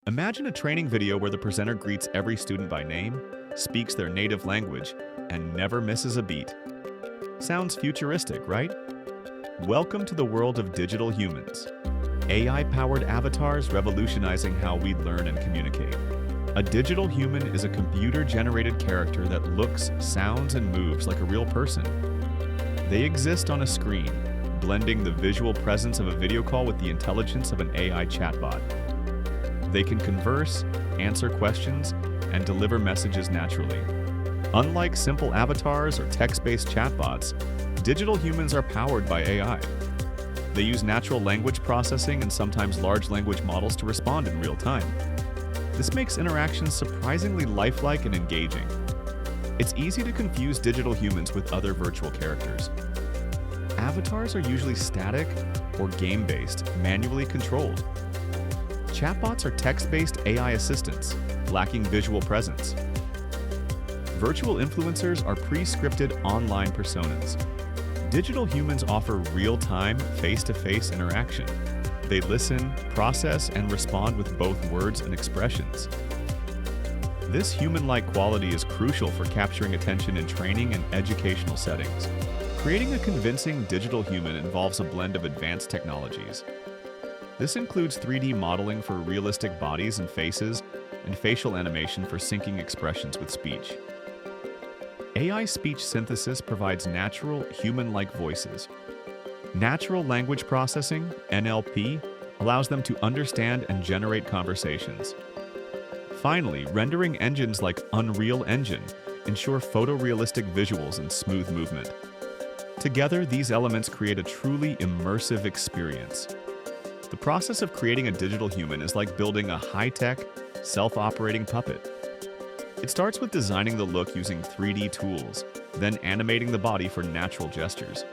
Imagine a training video where the presenter greets every student by name, speaks their native language, and never misses a beat. Sounds futuristic, right? Welcome to the world of digital humans. AI-powered avatars revolutionizing how we learn and communicate. A digital human is a computer-generated character that looks, sounds, and moves like a real person. They exist on a screen, blending the visual presence of a video call with the intelligence of an AI chatbot. They can converse, answer questions, and deliver messages naturally. Unlike simple avatars or text-based chatbots, digital humans are powered by AI. They use natural language processing and sometimes large language models to respond in real time. This makes interactions surprisingly lifelike and engaging. It's easy to confuse digital humans with other virtual characters. Avatars are usually static or game-based, manually controlled. Chatbots are text-based AI assistants, lacking visual presence. Virtual influencers are pre-scripted online personas. Digital humans offer real-time, face-to-face interaction. They listen, process, and respond with both words and expressions. This human-like quality is crucial for capturing attention in training and educational settings. Creating a convincing digital human involves a blend of advanced technologies. This includes 3D modeling for realistic bodies and faces, and facial animation for syncing expressions with speech. AI speech synthesis provides natural, human-like voices. Natural language processing, NLP, allows them to understand and generate conversations. Finally, rendering engines like Unreal Engine ensure photorealistic visuals and smooth movement. Together, these elements create a truly immersive experience. The process of creating a digital human is like building a high-tech, self-operating puppet. It starts with designing the look using 3D tools, then animating the body for natural gestures.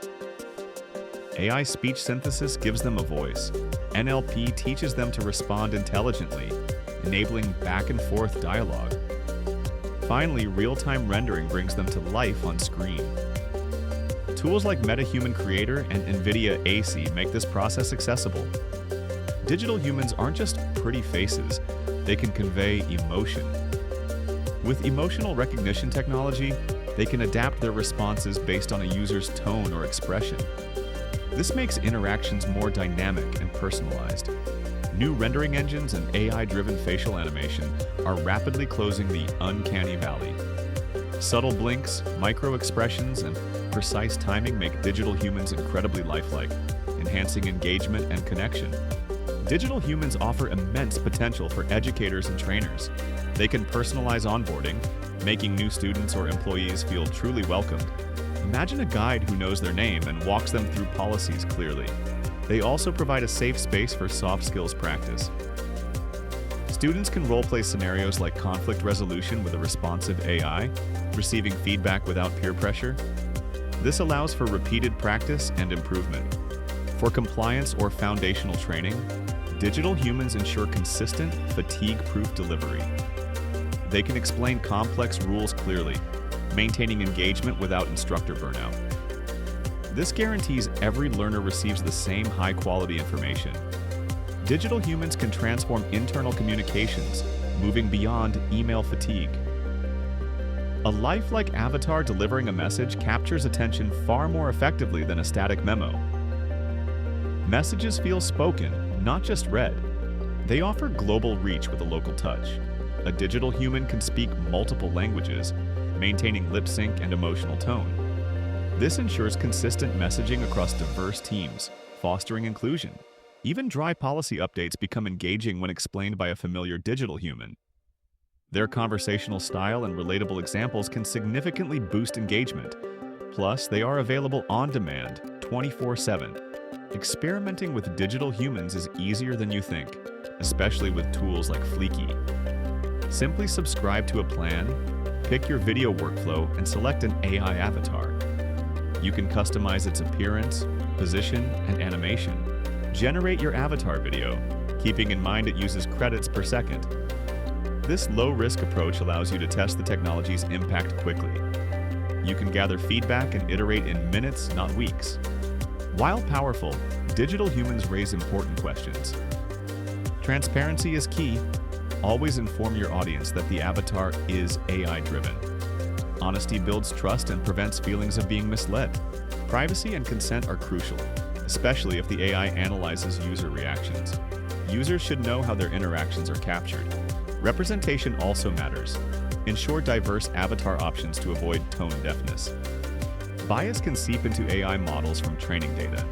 AI speech synthesis gives them a voice. NLP teaches them to respond intelligently, enabling back-and-forth dialogue. Finally, real-time rendering brings them to life on screen. Tools like MetaHuman Creator and NVIDIA AC make this process accessible. Digital humans aren't just pretty faces, they can convey emotion. With emotional recognition technology, they can adapt their responses based on a user's tone or expression. This makes interactions more dynamic and personalized. New rendering engines and AI-driven facial animation are rapidly closing the uncanny valley. Subtle blinks, micro-expressions, and precise timing make digital humans incredibly lifelike, enhancing engagement and connection. Digital humans offer immense potential for educators and trainers. They can personalize onboarding, making new students or employees feel truly welcomed. Imagine a guide who knows their name and walks them through policies clearly. They also provide a safe space for soft skills practice. Students can role-play scenarios like conflict resolution with a responsive AI, receiving feedback without peer pressure. This allows for repeated practice and improvement. For compliance or foundational training, digital humans ensure consistent, fatigue-proof delivery. They can explain complex rules clearly, maintaining engagement without instructor burnout. This guarantees every learner receives the same high-quality information. Digital humans can transform internal communications, moving beyond email fatigue. A lifelike avatar delivering a message captures attention far more effectively than a static memo. Messages feel spoken, not just read. They offer global reach with a local touch. A digital human can speak multiple languages, maintaining lip sync and emotional tone. This ensures consistent messaging across diverse teams, fostering inclusion. Even dry policy updates become engaging when explained by a familiar digital human. Their conversational style and relatable examples can significantly boost engagement. Plus, they are available on demand, 24/7. Experimenting with digital humans is easier than you think, especially with tools like Fleeky. Simply subscribe to a plan, pick your video workflow, and select an AI avatar. You can customize its appearance, position, and animation. Generate your avatar video, keeping in mind it uses credits per second. This low-risk approach allows you to test the technology's impact quickly. You can gather feedback and iterate in minutes, not weeks. While powerful, digital humans raise important questions. Transparency is key. Always inform your audience that the avatar is AI-driven. Honesty builds trust and prevents feelings of being misled. Privacy and consent are crucial, especially if the AI analyzes user reactions. Users should know how their interactions are captured. Representation also matters. Ensure diverse avatar options to avoid tone deafness. Bias can seep into AI models from training data.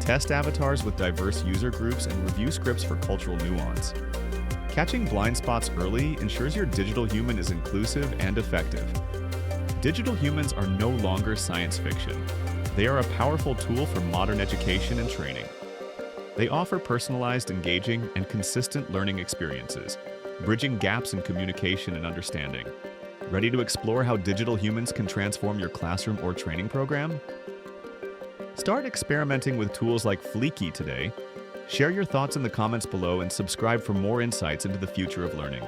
Test avatars with diverse user groups and review scripts for cultural nuance. Catching blind spots early ensures your digital human is inclusive and effective. Digital humans are no longer science fiction. They are a powerful tool for modern education and training. They offer personalized, engaging, and consistent learning experiences, bridging gaps in communication and understanding. Ready to explore how digital humans can transform your classroom or training program? Start experimenting with tools like Fleeky today. Share your thoughts in the comments below and subscribe for more insights into the future of learning.